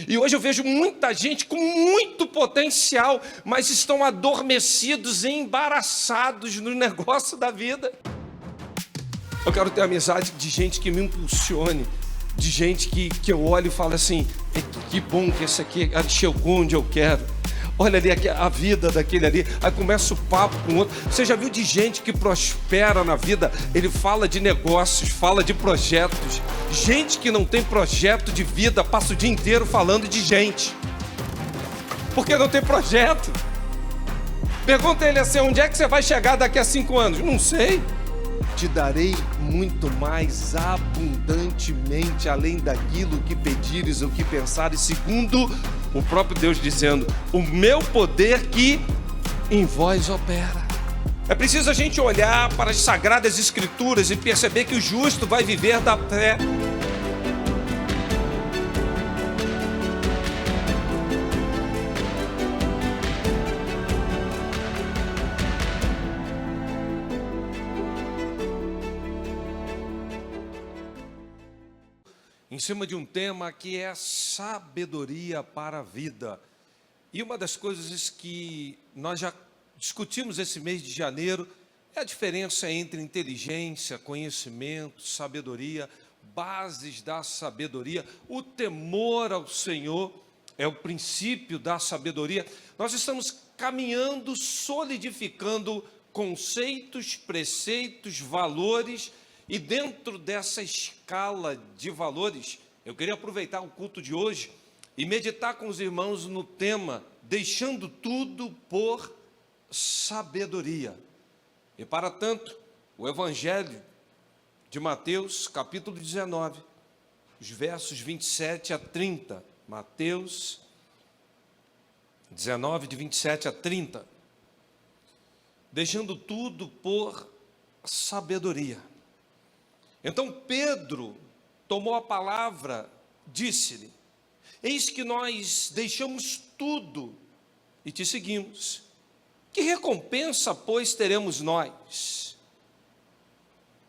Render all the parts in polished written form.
E hoje eu vejo muita gente com muito potencial, mas estão adormecidos e embaraçados no negócio da vida. Eu quero ter amizade de gente que me impulsione, de gente que eu olho e falo assim, que bom que esse aqui chegou onde eu quero. Olha ali a vida daquele ali, aí começa o papo com o outro. Você já viu de gente que prospera na vida? Ele fala de negócios, fala de projetos. Gente que não tem projeto de vida passa o dia inteiro falando de gente, porque não tem projeto. Pergunta ele assim, onde é que você vai chegar daqui a 5 anos? Não sei. Te darei muito mais abundantemente, além daquilo que pedires ou que pensares, segundo o próprio Deus dizendo, o meu poder que em vós opera. É preciso a gente olhar para as Sagradas Escrituras e perceber que o justo vai viver da fé. Em cima de um tema que é sabedoria para a vida. E uma das coisas que nós já discutimos esse mês de janeiro é a diferença entre inteligência, conhecimento, sabedoria, bases da sabedoria. O temor ao Senhor é o princípio da sabedoria. Nós estamos caminhando, solidificando conceitos, preceitos, valores. E dentro dessa escala de valores, eu queria aproveitar o culto de hoje e meditar com os irmãos no tema, deixando tudo por sabedoria. E para tanto, o Evangelho de Mateus, capítulo 19, os versos 27 a 30. Mateus 19, de 27 a 30. Deixando tudo por sabedoria. Então Pedro tomou a palavra, disse-lhe, eis que nós deixamos tudo e te seguimos. Que recompensa, pois, teremos nós?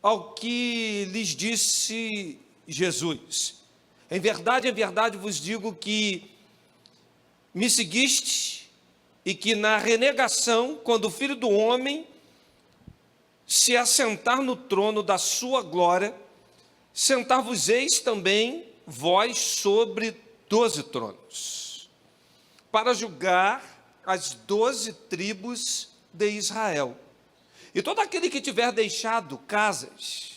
Ao que lhes disse Jesus, em verdade vos digo que me seguiste e que na renegação, quando o Filho do Homem se assentar no trono da sua glória, sentar-vos-eis também vós sobre 12 tronos, para julgar as 12 tribos de Israel. E todo aquele que tiver deixado casas,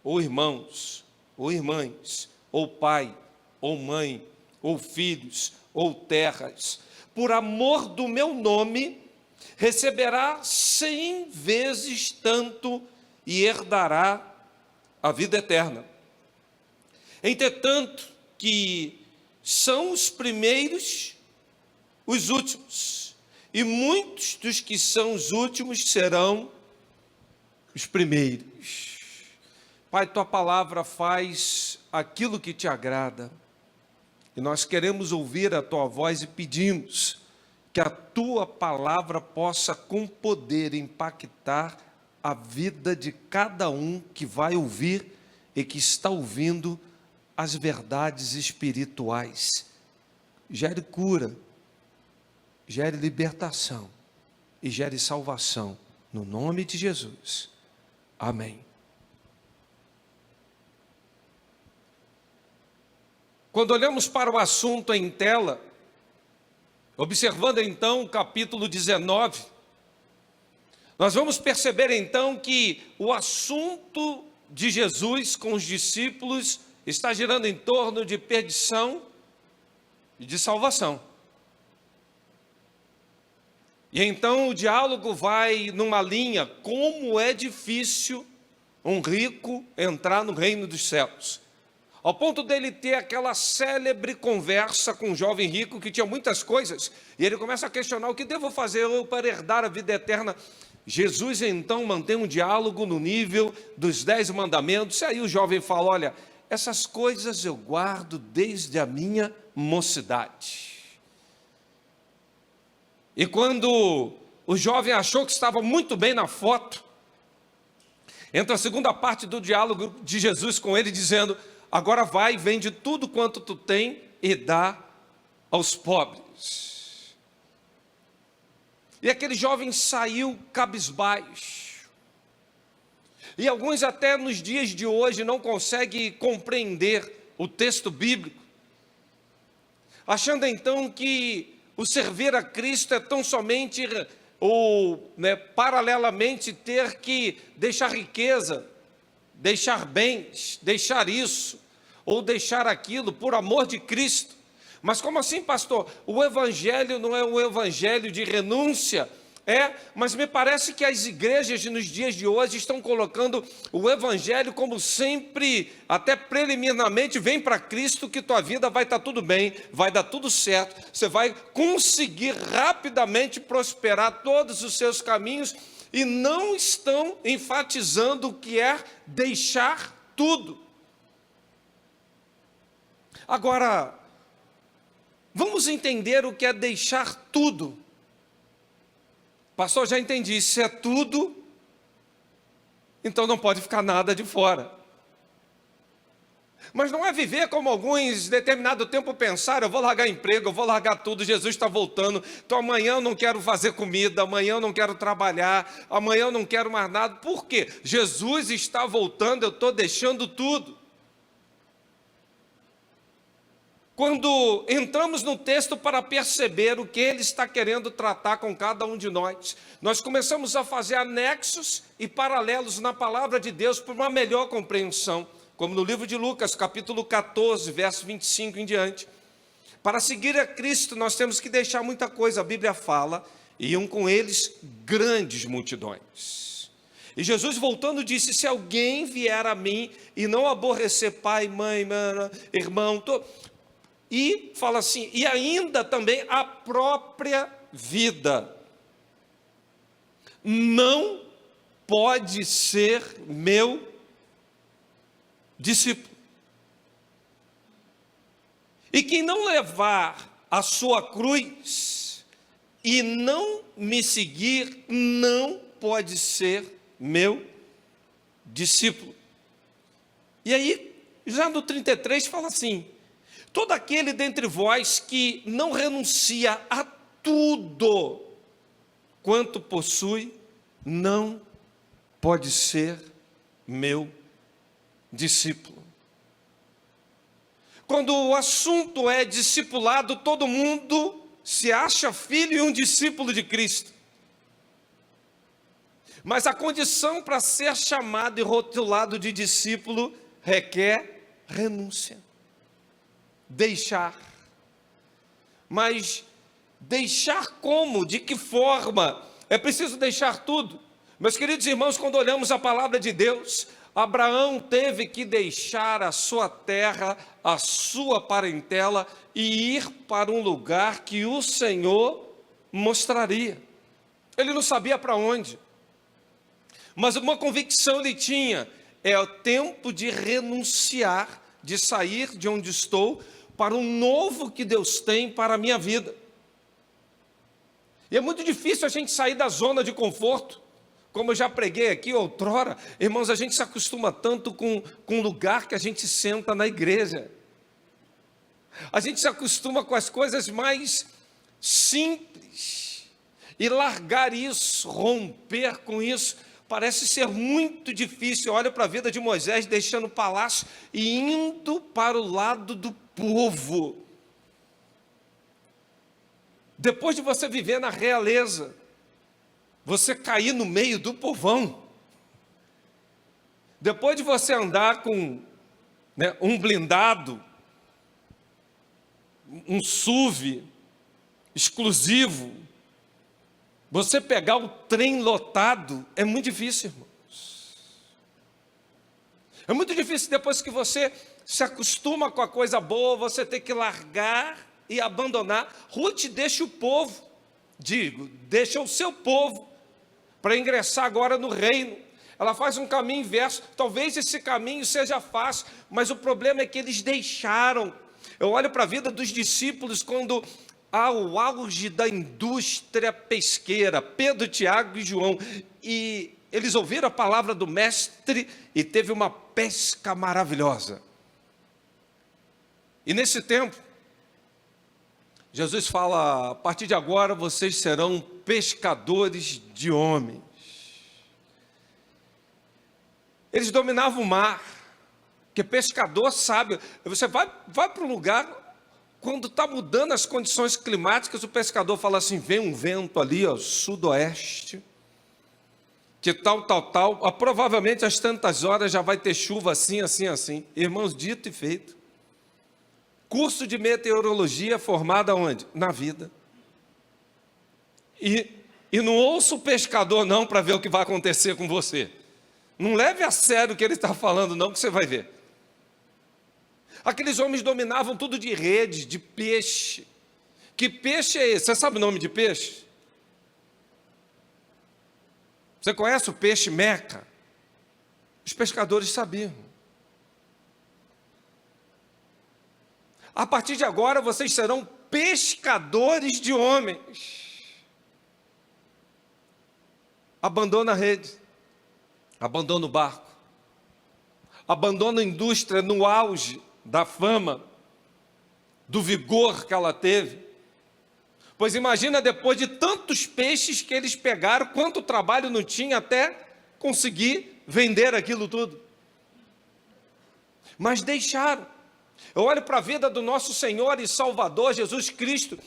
ou irmãos, ou irmãs, ou pai, ou mãe, ou filhos, ou terras, por amor do meu nome, receberá 100 vezes tanto e herdará a vida eterna. Entretanto, que são os primeiros os últimos, e muitos dos que são os últimos serão os primeiros. Pai, tua palavra faz aquilo que te agrada, e nós queremos ouvir a tua voz e pedimos que a tua palavra possa com poder impactar a vida de cada um que vai ouvir e que está ouvindo as verdades espirituais. Gere cura, gere libertação e gere salvação, no nome de Jesus. Amém. Quando olhamos para o assunto em tela, observando então o capítulo 19, nós vamos perceber então que o assunto de Jesus com os discípulos está girando em torno de perdição e de salvação. E então o diálogo vai numa linha, como é difícil um rico entrar no reino dos céus. Ao ponto dele ter aquela célebre conversa com um jovem rico que tinha muitas coisas, e ele começa a questionar, o que devo fazer eu para herdar a vida eterna? Jesus então mantém um diálogo no nível dos 10 mandamentos, e aí o jovem fala, olha, essas coisas eu guardo desde a minha mocidade. E quando o jovem achou que estava muito bem na foto, entra a segunda parte do diálogo de Jesus com ele, dizendo, agora vai, vende tudo quanto tu tem e dá aos pobres. E aquele jovem saiu cabisbaixo. E alguns até nos dias de hoje não conseguem compreender o texto bíblico, achando então que o servir a Cristo é tão somente ou paralelamente ter que deixar riqueza, deixar bens, deixar isso ou deixar aquilo por amor de Cristo. Mas como assim, pastor? O evangelho não é um evangelho de renúncia? Mas me parece que as igrejas nos dias de hoje estão colocando o evangelho como sempre, até preliminarmente, vem para Cristo que tua vida vai estar tudo bem, vai dar tudo certo, você vai conseguir rapidamente prosperar todos os seus caminhos, e não estão enfatizando o que é deixar tudo. Agora, vamos entender o que é deixar tudo. Pastor, já entendi, se é tudo, então não pode ficar nada de fora. Mas não é viver como alguns, determinado tempo, pensaram: eu vou largar emprego, eu vou largar tudo, Jesus está voltando, então amanhã eu não quero fazer comida, amanhã eu não quero trabalhar, amanhã eu não quero mais nada. Por quê? Jesus está voltando, eu estou deixando tudo. Quando entramos no texto para perceber o que ele está querendo tratar com cada um de nós, nós começamos a fazer anexos e paralelos na palavra de Deus para uma melhor compreensão, como no livro de Lucas, capítulo 14, verso 25 em diante. Para seguir a Cristo, nós temos que deixar muita coisa. A Bíblia fala: iam com eles grandes multidões. E Jesus, voltando, disse: se alguém vier a mim e não aborrecer pai, mãe, irmão, e fala assim, e ainda também a própria vida, não pode ser meu discípulo. E quem não levar a sua cruz e não me seguir, não pode ser meu discípulo. E aí, já no 33 fala assim: todo aquele dentre vós que não renuncia a tudo quanto possui, não pode ser meu discípulo. Quando o assunto é discipulado, todo mundo se acha filho e um discípulo de Cristo. Mas a condição para ser chamado e rotulado de discípulo requer renúncia. Deixar. Mas deixar como? De que forma? É preciso deixar tudo. Meus queridos irmãos, quando olhamos a palavra de Deus, Abraão teve que deixar a sua terra, a sua parentela e ir para um lugar que o Senhor mostraria. Ele não sabia para onde, mas uma convicção ele tinha: é o tempo de renunciar, de sair de onde estou para um novo que Deus tem para a minha vida. E é muito difícil a gente sair da zona de conforto. Como eu já preguei aqui outrora, irmãos, a gente se acostuma tanto com o lugar que a gente senta na igreja. A gente se acostuma com as coisas mais simples. E largar isso, romper com isso, parece ser muito difícil. Olha para a vida de Moisés, deixando o palácio e indo para o lado do povo. Depois de você viver na realeza, você cair no meio do povão. Depois de você andar com um blindado, um SUV exclusivo, você pegar o trem lotado, é muito difícil, irmãos. É muito difícil depois que você se acostuma com a coisa boa, você tem que largar e abandonar. Ruth deixa o povo, deixa o seu povo, para ingressar agora no reino. Ela faz um caminho inverso. Talvez esse caminho seja fácil, mas o problema é que eles deixaram. Eu olho para a vida dos discípulos quando há o auge da indústria pesqueira, Pedro, Tiago e João, e eles ouviram a palavra do mestre e teve uma pesca maravilhosa. E nesse tempo, Jesus fala: a partir de agora vocês serão pescadores de homens. Eles dominavam o mar, porque pescador sabe, você vai para um lugar, quando está mudando as condições climáticas, o pescador fala assim: vem um vento ali, ó, sudoeste, que tal, provavelmente às tantas horas já vai ter chuva assim, assim, assim. Irmãos, dito e feito. Curso de meteorologia formado aonde? Na vida. E não ouça o pescador não para ver o que vai acontecer com você. Não leve a sério o que ele está falando não, que você vai ver. Aqueles homens dominavam tudo de rede, de peixe. Que peixe é esse? Você sabe o nome de peixe? Você conhece o peixe meca? Os pescadores sabiam. A partir de agora vocês serão pescadores de homens. Abandona a rede, abandona o barco, abandona a indústria no auge da fama, do vigor que ela teve. Pois imagina, depois de tantos peixes que eles pegaram, quanto trabalho não tinha até conseguir vender aquilo tudo. Mas deixaram. Eu olho para a vida do nosso Senhor e Salvador Jesus Cristo,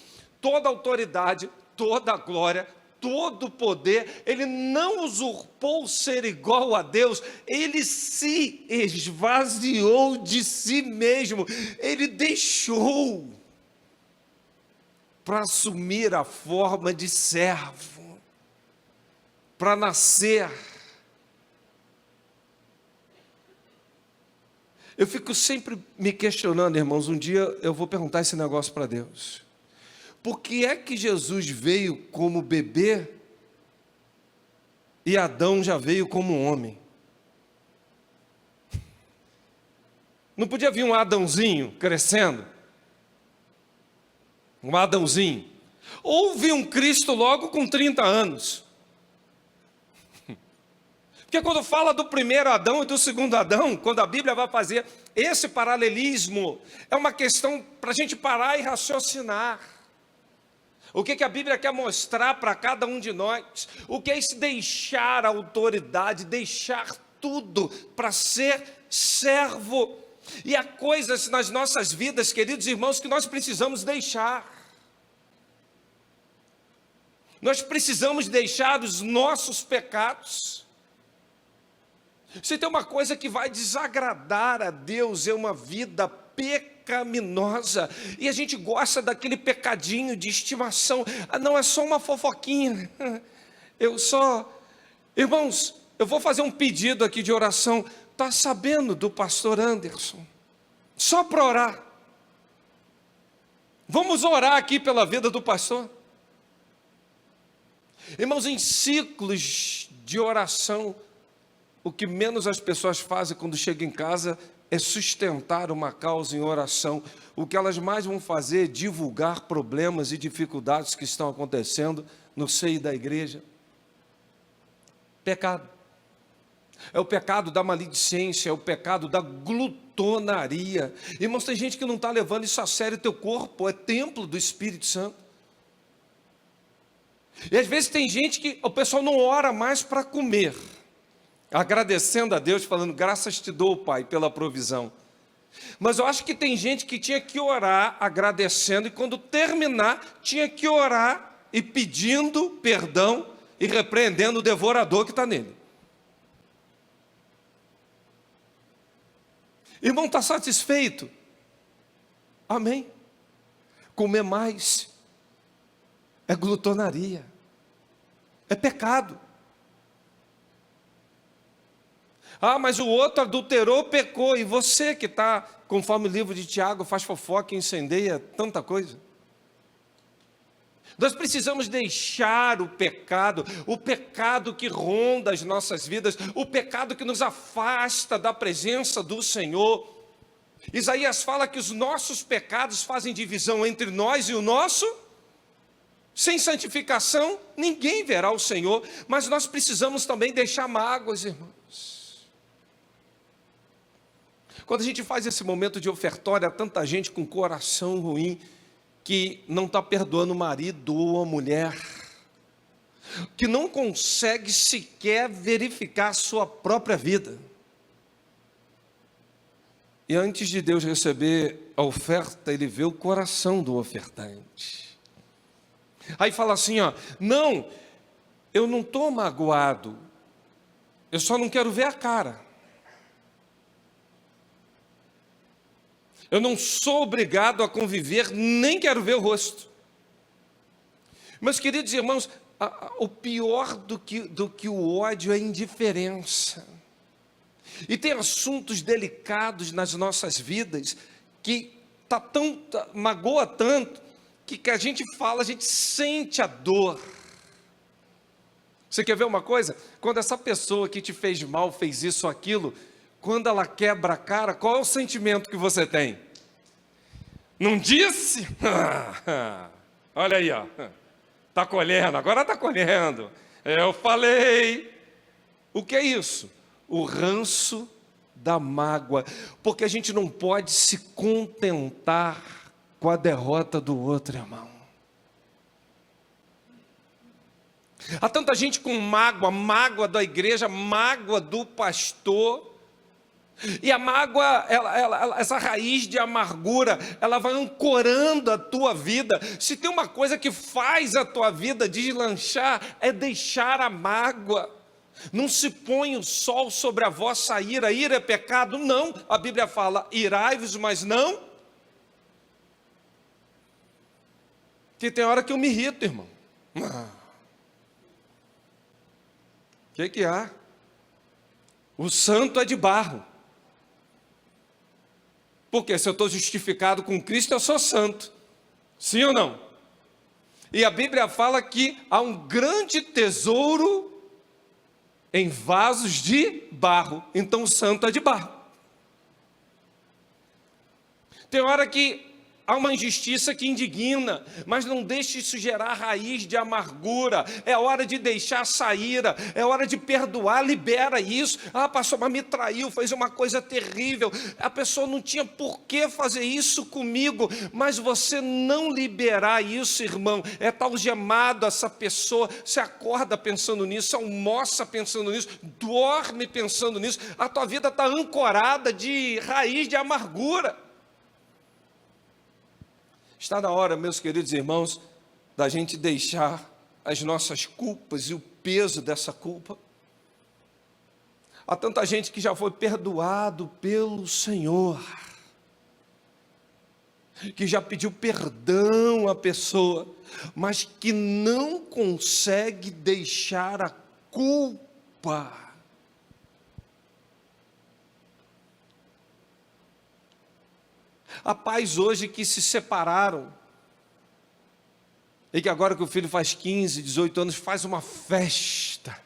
toda a autoridade, toda a glória, todo o poder, ele não usurpou ser igual a Deus, ele se esvaziou de si mesmo, ele deixou para assumir a forma de servo, para nascer. Eu fico sempre me questionando, irmãos, um dia eu vou perguntar esse negócio para Deus. Por que é que Jesus veio como bebê e Adão já veio como homem? Não podia vir um Adãozinho crescendo? Um Adãozinho. Ou vir um Cristo logo com 30 anos? Porque quando fala do primeiro Adão e do segundo Adão, quando a Bíblia vai fazer esse paralelismo, é uma questão para a gente parar e raciocinar. O que a Bíblia quer mostrar para cada um de nós? O que é esse deixar a autoridade, deixar tudo para ser servo? E há coisas nas nossas vidas, queridos irmãos, que nós precisamos deixar. Nós precisamos deixar os nossos pecados. Se tem uma coisa que vai desagradar a Deus, é uma vida pecaminosa, e a gente gosta daquele pecadinho de estimação. Não, é só uma fofoquinha. Irmãos, eu vou fazer um pedido aqui de oração. Está sabendo do pastor Anderson? Só para orar. Vamos orar aqui pela vida do pastor. Irmãos, em ciclos de oração, o que menos as pessoas fazem quando chegam em casa é sustentar uma causa em oração. O que elas mais vão fazer é divulgar problemas e dificuldades que estão acontecendo no seio da igreja. Pecado. É o pecado da maledicência, é o pecado da glutonaria. Irmãos, tem gente que não está levando isso a sério. Teu corpo é templo do Espírito Santo. E às vezes tem gente que o pessoal não ora mais para comer, agradecendo a Deus, falando: graças te dou, Pai, pela provisão. Mas eu acho que tem gente que tinha que orar agradecendo, e quando terminar, tinha que orar e pedindo perdão e repreendendo o devorador que está nele. Irmão, está satisfeito? Amém. Comer mais é glutonaria, é pecado. Mas o outro adulterou, pecou, e você que está, conforme o livro de Tiago, faz fofoca e incendeia tanta coisa. Nós precisamos deixar o pecado que ronda as nossas vidas, o pecado que nos afasta da presença do Senhor. Isaías fala que os nossos pecados fazem divisão entre nós e o nosso. Sem santificação, ninguém verá o Senhor, mas nós precisamos também deixar mágoas, irmãos. Quando a gente faz esse momento de ofertório, há tanta gente com coração ruim, que não está perdoando o marido ou a mulher, que não consegue sequer verificar a sua própria vida. E antes de Deus receber a oferta, Ele vê o coração do ofertante. Aí fala assim, ó, não, eu não estou magoado, eu só não quero ver a cara. Eu não sou obrigado a conviver, nem quero ver o rosto. Meus queridos irmãos, o pior do que o ódio é a indiferença. E tem assuntos delicados nas nossas vidas que magoa tanto que a gente fala, a gente sente a dor. Você quer ver uma coisa? Quando essa pessoa que te fez mal fez isso ou aquilo, quando ela quebra a cara, qual é o sentimento que você tem? Não disse? Olha aí, ó. Está colhendo, agora está colhendo. Eu falei. O que é isso? O ranço da mágoa. Porque a gente não pode se contentar com a derrota do outro, irmão. Há tanta gente com mágoa da igreja, mágoa do pastor. E a mágoa, essa raiz de amargura, ela vai ancorando a tua vida. Se tem uma coisa que faz a tua vida deslanchar, é deixar a mágoa. Não se põe o sol sobre a vossa ira. Ira é pecado? Não. A Bíblia fala, irai-vos, mas não. Porque tem hora que eu me irrito, irmão. O que há? O santo é de barro. Porque se eu estou justificado com Cristo, eu sou santo. Sim ou não? E a Bíblia fala que há um grande tesouro em vasos de barro. Então o santo é de barro. Tem hora que há uma injustiça que indigna, mas não deixe isso gerar raiz de amargura. É hora de deixar sair, é hora de perdoar, libera isso. Ah, pastor, mas me traiu, fez uma coisa terrível. A pessoa não tinha por que fazer isso comigo, mas você não liberar isso, irmão, é tal algemado essa pessoa. Você acorda pensando nisso, almoça pensando nisso, dorme pensando nisso. A tua vida está ancorada de raiz de amargura. Está na hora, meus queridos irmãos, da gente deixar as nossas culpas e o peso dessa culpa. Há tanta gente que já foi perdoado pelo Senhor, que já pediu perdão à pessoa, mas que não consegue deixar a culpa. Há pais hoje que se separaram, e que agora que o filho faz 15, 18 anos, faz uma festa,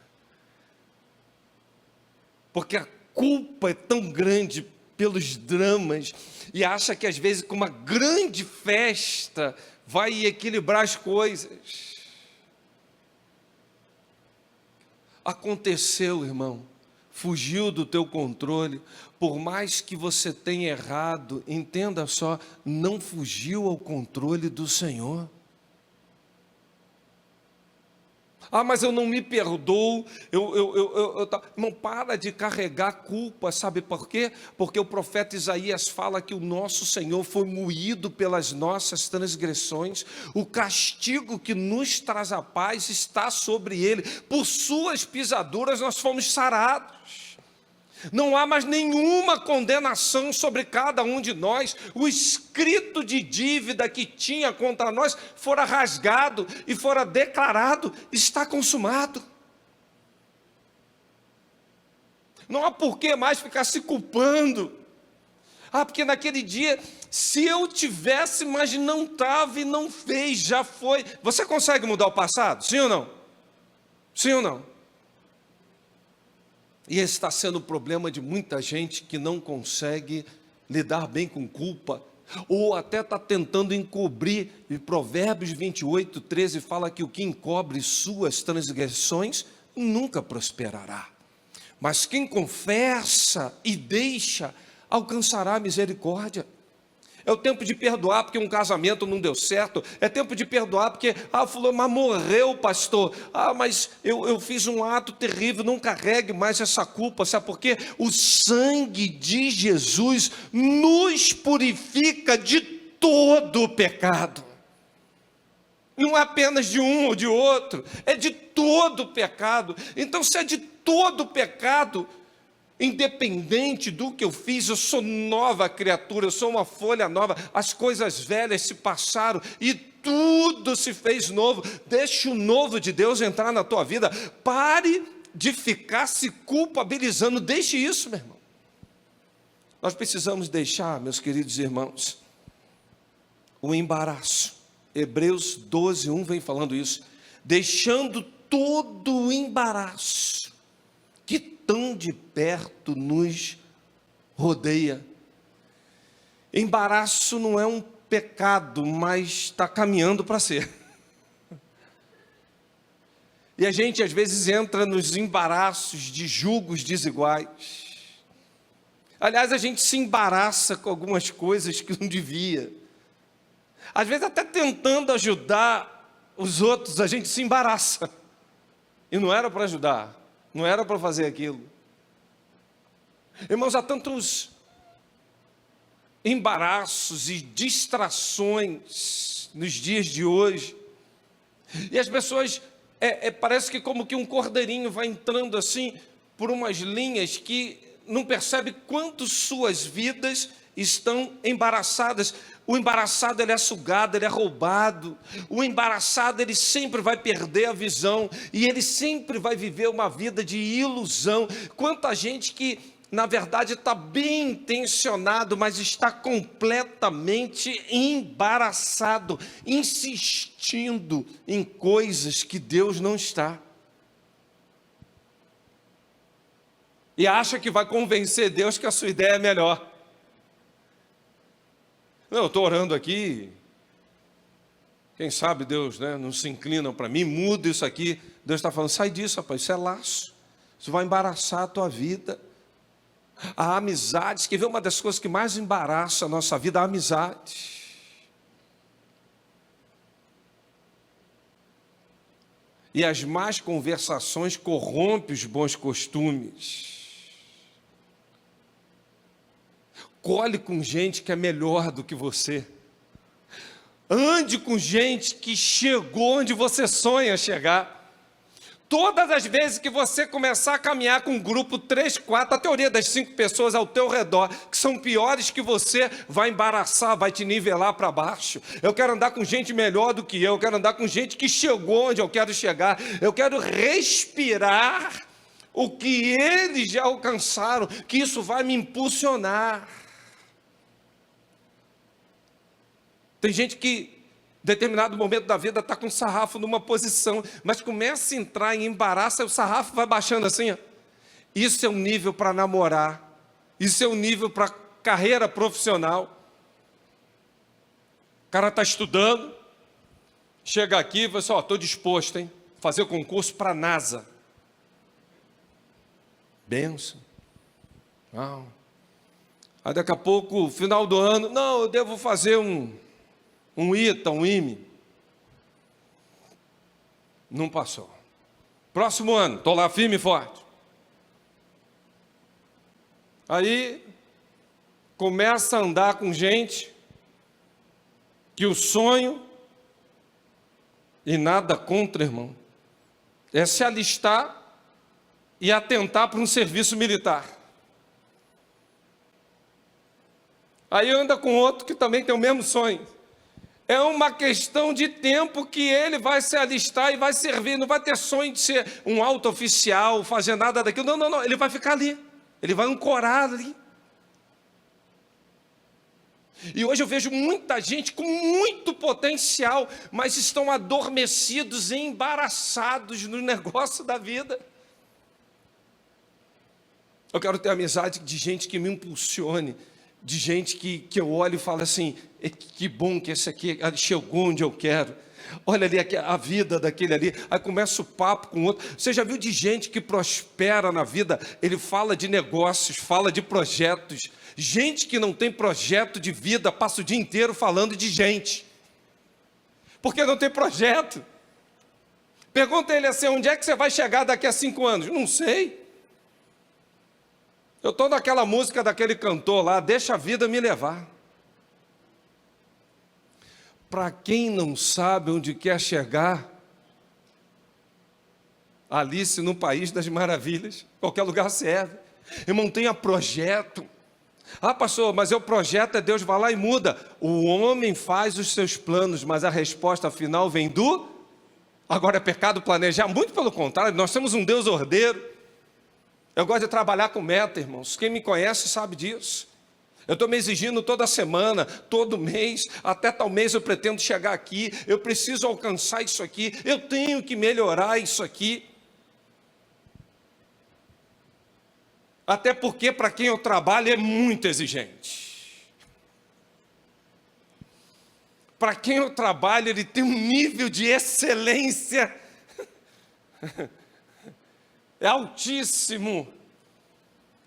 porque a culpa é tão grande pelos dramas, e acha que às vezes com uma grande festa vai equilibrar as coisas. Aconteceu, irmão, fugiu do teu controle. Por mais que você tenha errado, entenda só, não fugiu ao controle do Senhor. Ah, mas eu não me perdoo. Irmão, para de carregar culpa, sabe por quê? Porque o profeta Isaías fala que o nosso Senhor foi moído pelas nossas transgressões, o castigo que nos traz a paz está sobre ele, por suas pisaduras nós fomos sarados. Não há mais nenhuma condenação sobre cada um de nós. O escrito de dívida que tinha contra nós fora rasgado e fora declarado, está consumado. Não há por que mais ficar se culpando. Ah, porque naquele dia, se eu tivesse, mas não estava e não fez, já foi. Você consegue mudar o passado? Sim ou não? Sim ou não? E esse está sendo o problema de muita gente que não consegue lidar bem com culpa, ou até está tentando encobrir. E Provérbios 28, 13 fala que o que encobre suas transgressões nunca prosperará. Mas quem confessa e deixa, alcançará misericórdia. É o tempo de perdoar porque um casamento não deu certo. É tempo de perdoar porque, fulano, mas morreu, pastor. Mas eu fiz um ato terrível. Não carregue mais essa culpa. Sabe por quê? O sangue de Jesus nos purifica de todo o pecado. Não é apenas de um ou de outro, é de todo o pecado. Então, se é de todo o pecado, independente do que eu fiz, eu sou nova criatura, eu sou uma folha nova, as coisas velhas se passaram e tudo se fez novo. Deixe o novo de Deus entrar na tua vida. Pare de ficar se culpabilizando, deixe isso, meu irmão. Nós precisamos deixar, meus queridos irmãos, o embaraço. Hebreus 12, 1 vem falando isso. Deixando todo o embaraço que tão de perto nos rodeia. Embaraço não é um pecado, mas está caminhando para ser. E a gente às vezes entra nos embaraços de julgos desiguais. Aliás, a gente se embaraça com algumas coisas que não devia. Às vezes até tentando ajudar os outros, a gente se embaraça. E não era para ajudar, não era para fazer aquilo. Irmãos, há tantos embaraços e distrações nos dias de hoje. E as pessoas, parece que como que um cordeirinho vai entrando assim, por umas linhas que não percebe quanto suas vidas estão embaraçadas. O embaraçado, ele é sugado, ele é roubado. O embaraçado, ele sempre vai perder a visão. E ele sempre vai viver uma vida de ilusão. Quanta gente que, na verdade, está bem intencionado, mas está completamente embaraçado, insistindo em coisas que Deus não está. E acha que vai convencer Deus que a sua ideia é melhor. Não, eu estou orando aqui, quem sabe Deus, não se inclina para mim, muda isso aqui. Deus está falando, sai disso, rapaz, isso é laço, isso vai embaraçar a tua vida. A amizade, quer ver uma das coisas que mais embaraça a nossa vida? A amizade. E as más conversações corrompem os bons costumes. Colhe com gente que é melhor do que você. Ande com gente que chegou onde você sonha chegar. Todas as vezes que você começar a caminhar com um grupo 3, 4, a teoria das 5 pessoas ao teu redor, que são piores que você, vai embaraçar, vai te nivelar para baixo. Eu quero andar com gente melhor do que eu quero andar com gente que chegou onde eu quero chegar. Eu quero respirar o que eles já alcançaram, que isso vai me impulsionar. Tem gente que, em determinado momento da vida, está com o sarrafo numa posição, mas começa a entrar em embaraço, e o sarrafo vai baixando assim. Isso é um nível para namorar, isso é um nível para carreira profissional. O cara está estudando, chega aqui e fala assim, estou disposto, fazer o concurso para a NASA. Benção. Aí daqui a pouco, final do ano, não, eu devo fazer um ITA, um IME. Não passou. Próximo ano, estou lá firme e forte. Aí, começa a andar com gente que o sonho, e nada contra, irmão, é se alistar e atentar para um serviço militar. Aí anda com outro que também tem o mesmo sonho. É uma questão de tempo que ele vai se alistar e vai servir. Não vai ter sonho de ser um alto oficial, fazer nada daquilo. Não. Ele vai ficar ali. Ele vai ancorar ali. E hoje eu vejo muita gente com muito potencial, mas estão adormecidos e embaraçados no negócio da vida. Eu quero ter amizade de gente que me impulsione, de gente que eu olho e falo assim, que bom que esse aqui chegou onde eu quero. olha ali a vida daquele ali, aí começa o papo com o outro. Você já viu de gente que prospera na vida? Ele fala de negócios, fala de projetos. Gente que não tem projeto de vida, passa o dia inteiro falando de gente. Porque não tem projeto. Pergunta ele assim, onde é que você vai chegar daqui a 5 anos? Não sei. Eu estou naquela música daquele cantor lá, deixa a vida me levar. Para quem não sabe onde quer chegar, Alice no País das Maravilhas, qualquer lugar serve. Irmão, tenha projeto. Ah, pastor, mas o projeto é Deus vai lá e muda. O homem faz os seus planos, mas a resposta final vem do... Agora é pecado planejar? Muito pelo contrário, nós temos um Deus ordeiro. Eu gosto de trabalhar com meta, irmãos. Quem me conhece sabe disso. Eu estou me exigindo toda semana, todo mês, até tal mês eu pretendo chegar aqui, eu preciso alcançar isso aqui, eu tenho que melhorar isso aqui. Até porque para quem eu trabalho é muito exigente. Para quem eu trabalho, ele tem um nível de excelência é altíssimo.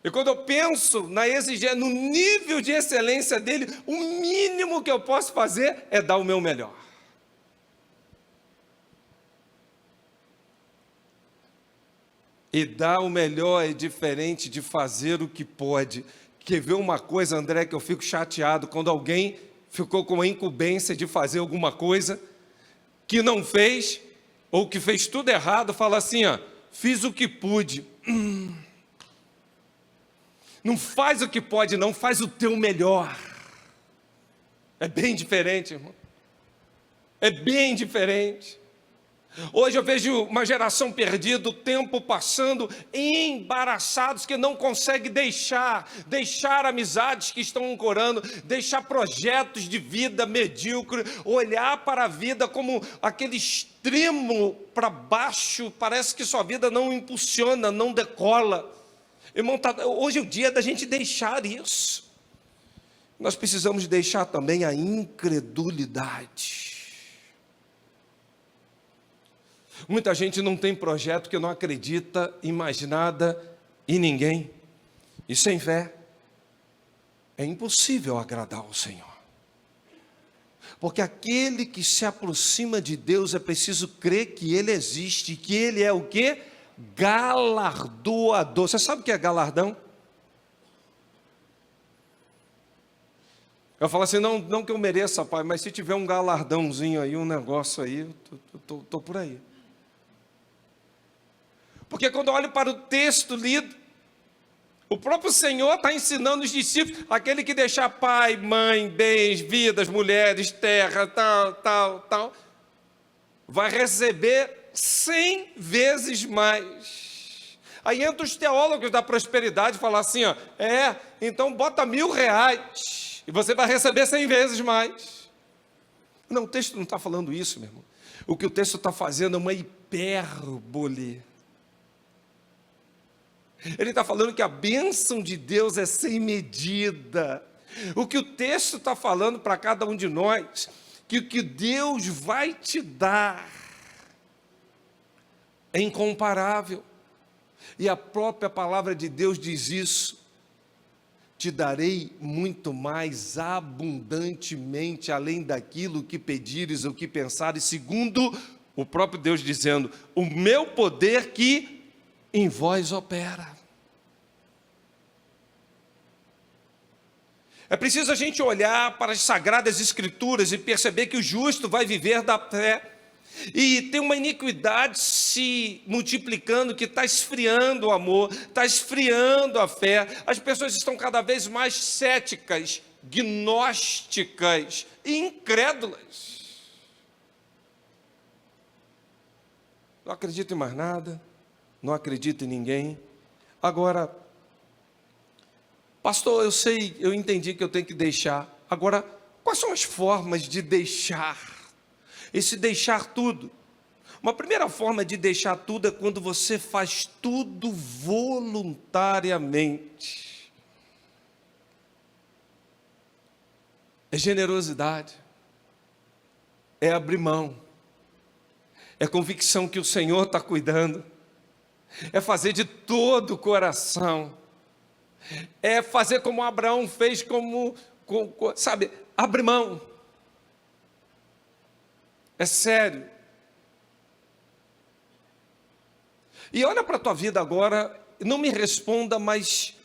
E quando eu penso na exigência, no nível de excelência dele, o mínimo que eu posso fazer é dar o meu melhor. E dar o melhor é diferente de fazer o que pode. Quer ver uma coisa, André, que eu fico chateado quando alguém ficou com a incumbência de fazer alguma coisa que não fez, ou que fez tudo errado, fala assim, ó, fiz o que pude. Não faz o que pode, não, faz o teu melhor. É bem diferente, irmão. É bem diferente. Hoje eu vejo uma geração perdida, o tempo passando, embaraçados, que não consegue deixar amizades que estão ancorando, deixar projetos de vida medíocre, olhar para a vida como aquele extremo para baixo, parece que sua vida não impulsiona, não decola. Irmão, hoje é o dia da gente deixar isso. Nós precisamos deixar também a incredulidade. Muita gente não tem projeto porque não acredita em mais nada e ninguém. E sem fé é impossível agradar ao Senhor. Porque aquele que se aproxima de Deus é preciso crer que Ele existe, que Ele é o quê? Galardoador. Você sabe o que é galardão? Eu falo assim, não que eu mereça, pai, mas se tiver um galardãozinho aí, um negócio aí, eu tô por aí. Porque quando eu olho para o texto lido, o próprio Senhor está ensinando os discípulos, aquele que deixar pai, mãe, bens, vidas, mulheres, terra, tal, vai receber 100 vezes mais. Aí entra os teólogos da prosperidade e falam assim, ó, então bota R$1.000 e você vai receber 100 vezes mais. Não, o texto não está falando isso, meu irmão. O que o texto está fazendo é uma hipérbole. Ele está falando que a bênção de Deus é sem medida. O que o texto está falando para cada um de nós, que o que Deus vai te dar é incomparável. E a própria palavra de Deus diz isso. Te darei muito mais abundantemente, além daquilo que pedires ou que pensares, segundo o próprio Deus dizendo, o meu poder que em vós opera. É preciso a gente olhar para as Sagradas Escrituras e perceber que o justo vai viver da fé. E tem uma iniquidade se multiplicando que está esfriando o amor, está esfriando a fé. As pessoas estão cada vez mais céticas, gnósticas e incrédulas. Não acredito em mais nada. Não acredito em ninguém. Agora, pastor, eu entendi que eu tenho que deixar. Agora, quais são as formas de deixar? Esse deixar tudo. Uma primeira forma de deixar tudo é quando você faz tudo voluntariamente. É generosidade. É abrir mão. é convicção que o Senhor está cuidando, é fazer de todo o coração, é fazer como Abraão fez, sabe, abre mão, é sério. E olha para a tua vida agora, não me responda, mas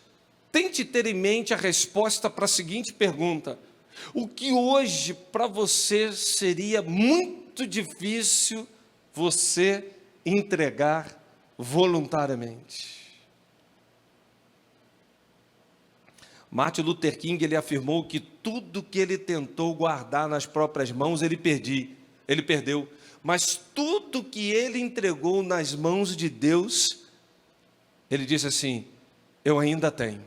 tente ter em mente a resposta para a seguinte pergunta: o que hoje para você seria muito difícil você entregar voluntariamente? Martin Luther King, ele afirmou que tudo que ele tentou guardar nas próprias mãos, ele perdeu. Mas tudo que ele entregou nas mãos de Deus, ele disse assim: eu ainda tenho.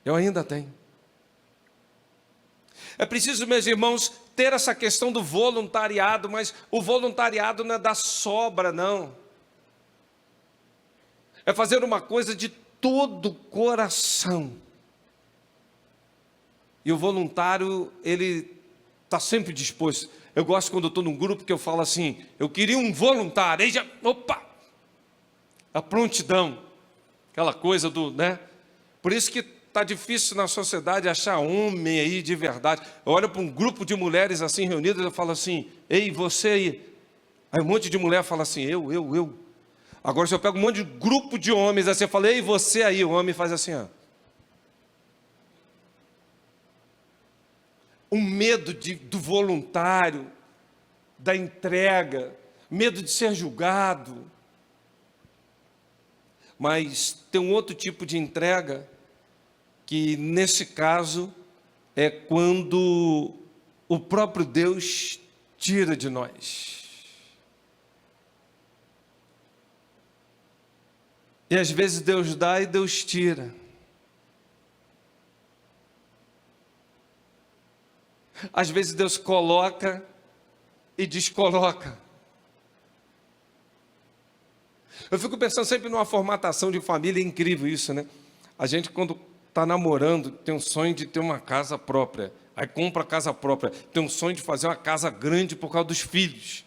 Eu ainda tenho. É preciso, meus irmãos, ter essa questão do voluntariado, mas o voluntariado não é da sobra, não. É fazer uma coisa de todo o coração. E o voluntário, ele está sempre disposto. Eu gosto quando eu estou num grupo que eu falo assim: eu queria um voluntário. Aí já, opa! A prontidão. Aquela coisa do, né? Por isso que está difícil na sociedade achar homem aí de verdade. Eu olho para um grupo de mulheres assim reunidas, eu falo assim: ei, você aí. Aí um monte de mulher fala assim: eu. Agora se eu pego um monte de grupo de homens assim, eu falo: ei, você aí. O homem faz assim, ó. Um medo do voluntário, da entrega, medo de ser julgado. Mas tem um outro tipo de entrega, que nesse caso é quando o próprio Deus tira de nós. E às vezes Deus dá e Deus tira. Às vezes Deus coloca e descoloca. Eu fico pensando sempre numa formatação de família, é incrível isso, né? A gente, quando está namorando, tem um sonho de ter uma casa própria. Aí compra a casa própria. Tem um sonho de fazer uma casa grande por causa dos filhos.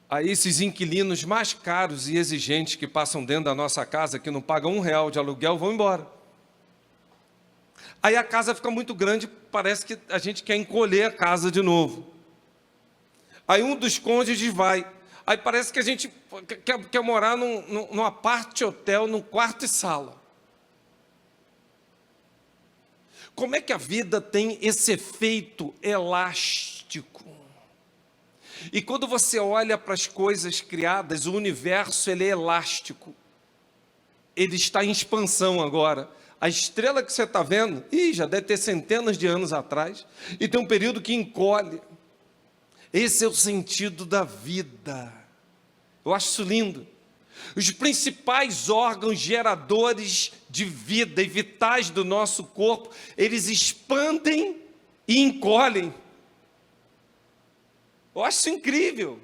Aí esses inquilinos mais caros e exigentes que passam dentro da nossa casa, que não pagam R$1 de aluguel, vão embora. Aí a casa fica muito grande, parece que a gente quer encolher a casa de novo. Aí um dos cônjuges vai. Aí parece que a gente quer morar num apart-hotel, num quarto e sala. Como é que a vida tem esse efeito elástico? E quando você olha para as coisas criadas, o universo ele é elástico. Ele está em expansão agora. A estrela que você está vendo, já deve ter centenas de anos atrás, e tem um período que encolhe. Esse é o sentido da vida. Eu acho isso lindo. Os principais órgãos geradores de vida e vitais do nosso corpo, eles expandem e encolhem. Eu acho isso incrível.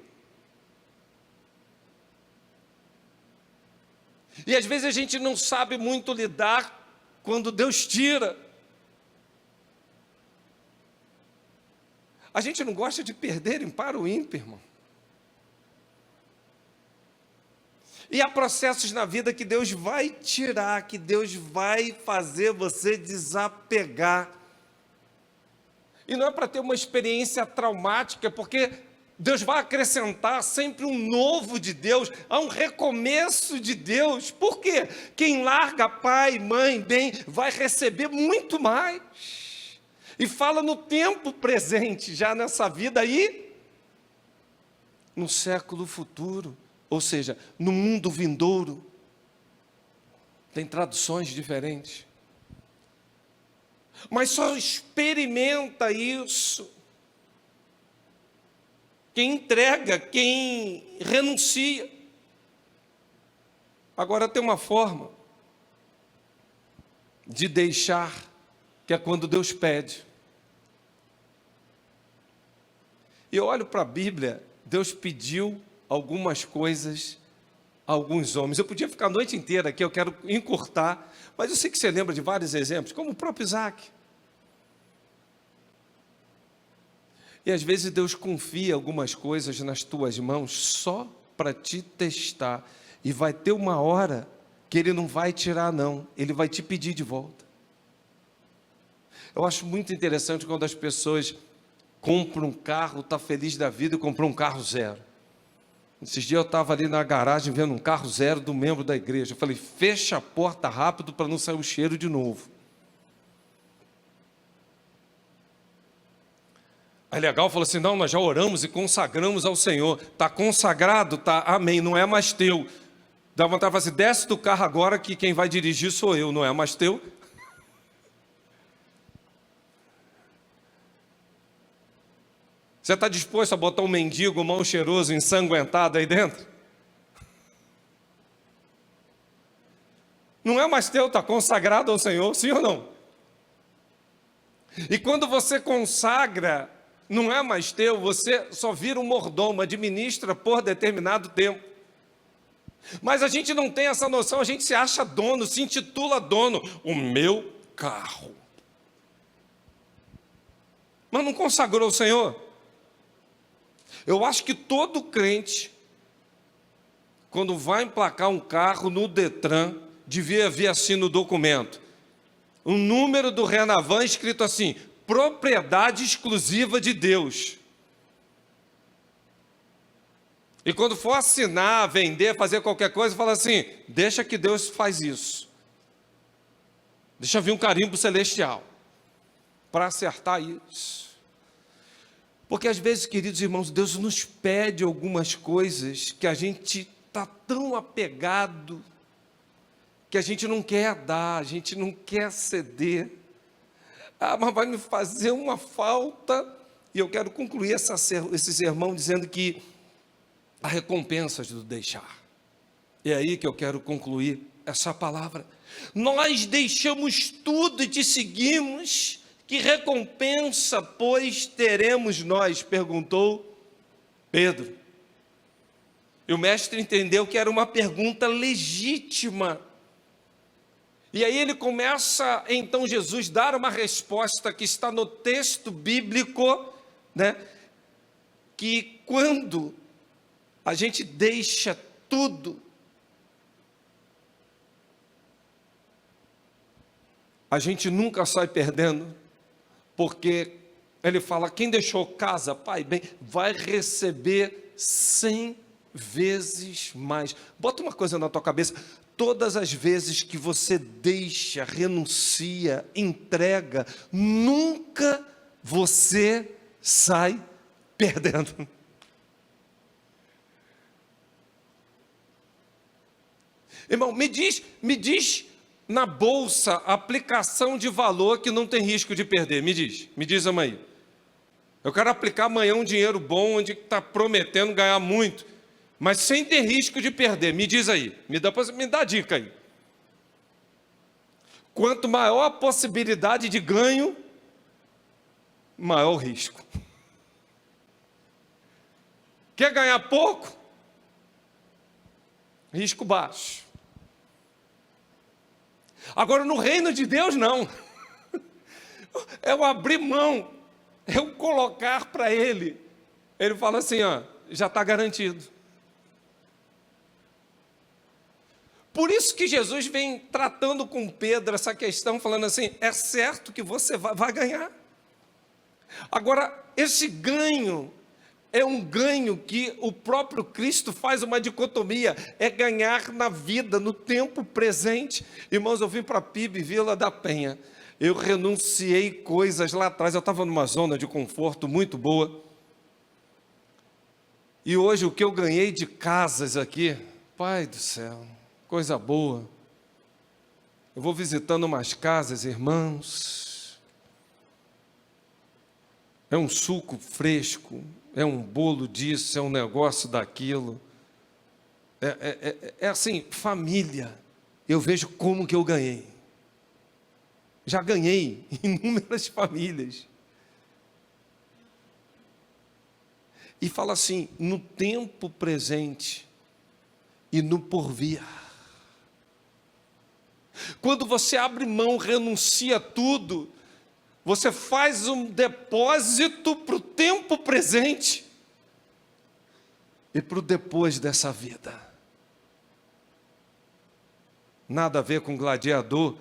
E às vezes a gente não sabe muito lidar quando Deus tira. A gente não gosta de perderem para o ímpio, irmão. E há processos na vida que Deus vai tirar, que Deus vai fazer você desapegar. E não é para ter uma experiência traumática, porque Deus vai acrescentar sempre um novo de Deus, há um recomeço de Deus. Por quê? Quem larga pai, mãe, bem, vai receber muito mais. E fala no tempo presente, já nessa vida aí, no século futuro. Ou seja, no mundo vindouro. Tem traduções diferentes. Mas só experimenta isso quem entrega, quem renuncia. Agora tem uma forma de deixar, que é quando Deus pede. E eu olho para a Bíblia, Deus pediu algumas coisas a alguns homens. Eu podia ficar a noite inteira aqui, eu quero encurtar, mas eu sei que você lembra de vários exemplos, como o próprio Isaac. E às vezes Deus confia algumas coisas nas tuas mãos só para te testar. E vai ter uma hora que Ele não vai tirar não, Ele vai te pedir de volta. Eu acho muito interessante quando as pessoas compram um carro, está feliz da vida e comprou um carro zero. Esses dias eu estava ali na garagem vendo um carro zero do membro da igreja. Eu falei, fecha a porta rápido para não sair o cheiro de novo. Aí legal, falou assim, não, nós já oramos e consagramos ao Senhor. Está consagrado, tá, amém, não é mais teu. Dá vontade de falar assim, desce do carro agora que quem vai dirigir sou eu, não é mais teu. Você está disposto a botar um mendigo mal cheiroso, ensanguentado aí dentro? Não é mais teu, está consagrado ao Senhor, sim ou não? E quando você consagra, não é mais teu, você só vira um mordomo, administra por determinado tempo. Mas a gente não tem essa noção, a gente se acha dono, se intitula dono. O meu carro. Mas não consagrou o Senhor? Eu acho que todo crente, quando vai emplacar um carro no Detran, devia vir assim no documento. O número do Renavan escrito assim, propriedade exclusiva de Deus. E quando for assinar, vender, fazer qualquer coisa, fala assim, deixa que Deus faz isso. Deixa vir um carimbo celestial para acertar isso. Porque às vezes, queridos irmãos, Deus nos pede algumas coisas que a gente está tão apegado, que a gente não quer dar, a gente não quer ceder. Ah, mas vai me fazer uma falta. E eu quero concluir esse sermão dizendo que há recompensas do deixar. É aí que eu quero concluir essa palavra. Nós deixamos tudo e te seguimos. Que recompensa, pois, teremos nós? Perguntou Pedro. E o mestre entendeu que era uma pergunta legítima. E aí ele começa, então, Jesus dar uma resposta que está no texto bíblico, né? Que quando a gente deixa tudo, a gente nunca sai perdendo. Porque ele fala, quem deixou casa, pai, bem, vai receber 100 vezes mais. Bota uma coisa na tua cabeça, todas as vezes que você deixa, renuncia, entrega, nunca você sai perdendo. Irmão, me diz na bolsa, aplicação de valor que não tem risco de perder. Me diz amanhã. Eu quero aplicar amanhã um dinheiro bom, onde está prometendo ganhar muito, mas sem ter risco de perder. Me diz aí, me dá a dica aí. Quanto maior a possibilidade de ganho, maior o risco. Quer ganhar pouco? Risco baixo. Agora, no reino de Deus, não. É eu abrir mão, eu colocar para Ele. Ele fala assim, ó, já está garantido. Por isso que Jesus vem tratando com Pedro essa questão, falando assim, é certo que você vai ganhar. Agora, esse ganho é um ganho que o próprio Cristo faz uma dicotomia, é ganhar na vida, no tempo presente. Irmãos, eu vim para a PIB Vila da Penha, eu renunciei coisas lá atrás, eu estava numa zona de conforto muito boa, e hoje o que eu ganhei de casas aqui, Pai do céu, coisa boa. Eu vou visitando umas casas, irmãos, é um suco fresco, é um bolo disso, é um negócio daquilo. É assim, família. Eu vejo como que eu ganhei. Já ganhei inúmeras famílias. E fala assim, no tempo presente e no porvir. Quando você abre mão, renuncia tudo, Você faz um depósito para o tempo presente e para o depois dessa vida. Nada a ver com gladiador,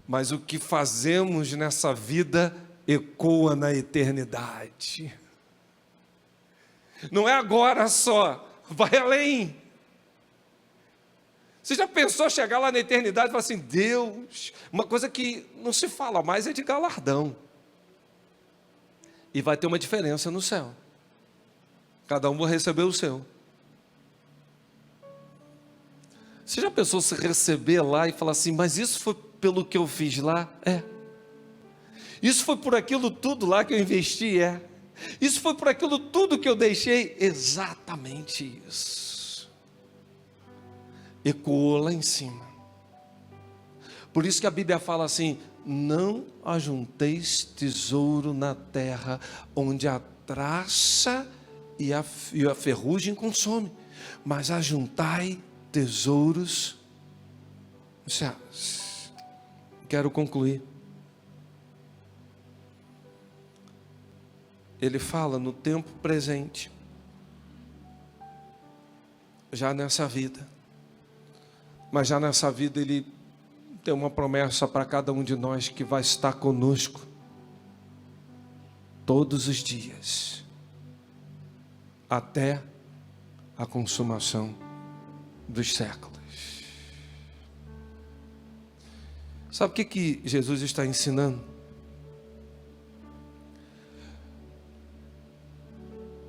mas o que fazemos nessa vida ecoa na eternidade. Não é agora só, vai além. Você já pensou chegar lá na eternidade e falar assim, Deus, uma coisa que não se fala mais é de galardão. E vai ter uma diferença no céu. Cada um vai receber o seu. Você já pensou se receber lá e falar assim, mas isso foi pelo que eu fiz lá? É. Isso foi por aquilo tudo lá que eu investi? É. Isso foi por aquilo tudo que eu deixei? Exatamente isso. Ecoou lá em cima. Por isso que a Bíblia fala assim, não ajunteis tesouro na terra, onde a traça e a ferrugem consome, mas ajuntai tesouros nos céus. Quero concluir. Ele fala no tempo presente, já nessa vida. Mas já nessa vida Ele tem uma promessa para cada um de nós que vai estar conosco todos os dias, até a consumação dos séculos. Sabe o que Jesus está ensinando?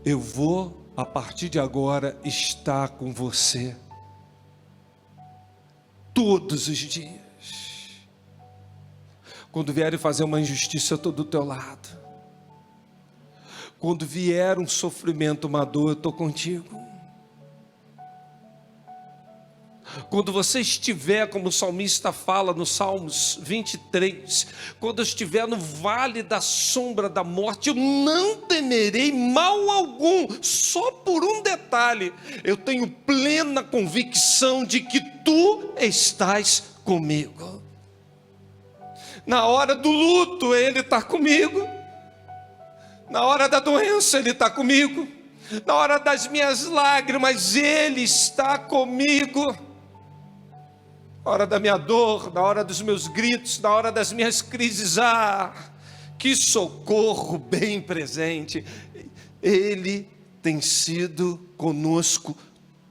Eu vou, a partir de agora, estar com você todos os dias. Quando vierem fazer uma injustiça, eu estou do teu lado. Quando vier um sofrimento, uma dor, eu estou contigo. Quando você estiver, como o salmista fala no Salmos 23, quando eu estiver no vale da sombra da morte, eu não temerei mal algum. Só por um detalhe, eu tenho plena convicção de que tu estás comigo. Na hora do luto, Ele está comigo. Na hora da doença, Ele está comigo. Na hora das minhas lágrimas, Ele está comigo. Na hora da minha dor, na hora dos meus gritos, na hora das minhas crises, que socorro bem presente. Ele tem sido conosco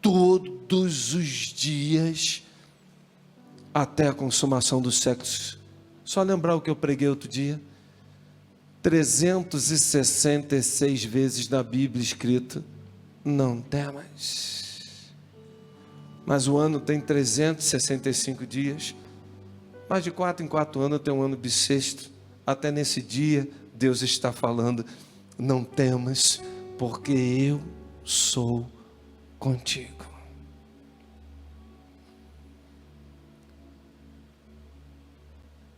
todos os dias, até a consumação dos séculos. Só lembrar o que eu preguei outro dia, 366 vezes na Bíblia escrito, não temas. Mas o ano tem 365 dias. Mais de 4 em 4 anos tem um ano bissexto. Até nesse dia, Deus está falando, não temas, porque eu sou contigo.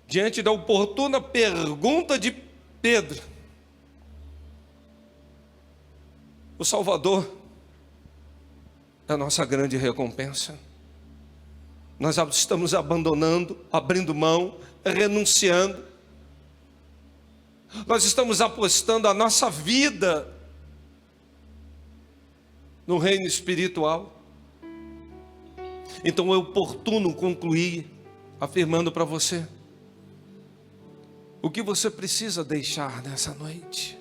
Diante da oportuna pergunta de Pedro, o Salvador é a nossa grande recompensa. Nós estamos abandonando, abrindo mão, renunciando. Nós estamos apostando a nossa vida no reino espiritual. Então é oportuno concluir afirmando para você o que você precisa deixar nessa noite.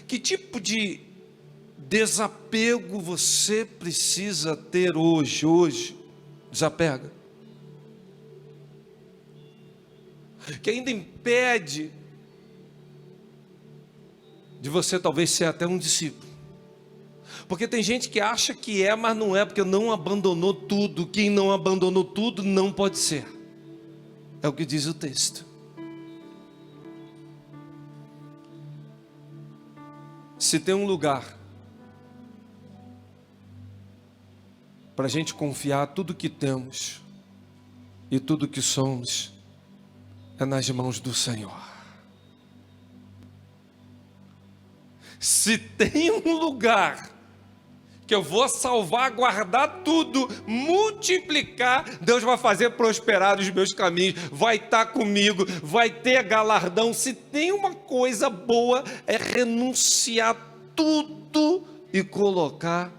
Que tipo de desapego você precisa ter hoje? Desapega. Que ainda impede de você talvez ser até um discípulo. Porque tem gente que acha que é, mas não é, porque não abandonou tudo. Quem não abandonou tudo não pode ser. É o que diz o texto. Se tem um lugar para a gente confiar tudo que temos e tudo que somos, é nas mãos do Senhor. Se tem um lugar que eu vou salvaguardar tudo, multiplicar, Deus vai fazer prosperar os meus caminhos, vai estar comigo, vai ter galardão. Se tem uma coisa boa, é renunciar tudo e colocar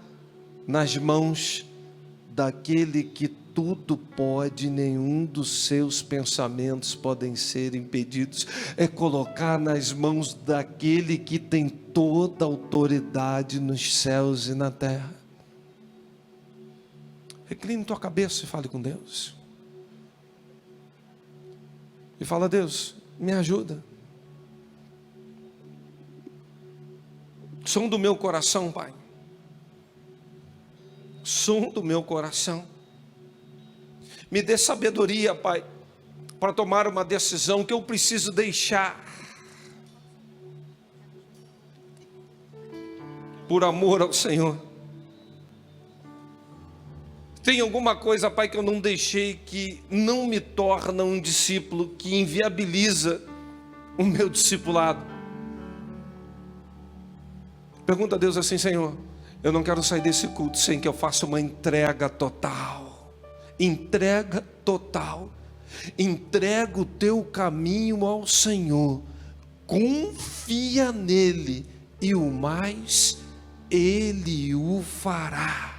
nas mãos daquele que tudo pode, nenhum dos seus pensamentos podem ser impedidos. É colocar nas mãos daquele que tem toda a autoridade nos céus e na terra. Recline tua cabeça e fale com Deus. E fala: Deus, me ajuda. Som do meu coração, Pai. Som do meu coração. Me dê sabedoria, Pai, para tomar uma decisão que eu preciso deixar. Por amor ao Senhor. Tem alguma coisa, Pai, que eu não deixei, que não me torna um discípulo, que inviabiliza o meu discipulado. Pergunta a Deus assim: Senhor, eu não quero sair desse culto sem que eu faça uma entrega total. Entrega total. Entrega o teu caminho ao Senhor. Confia nele, e o mais Ele o fará.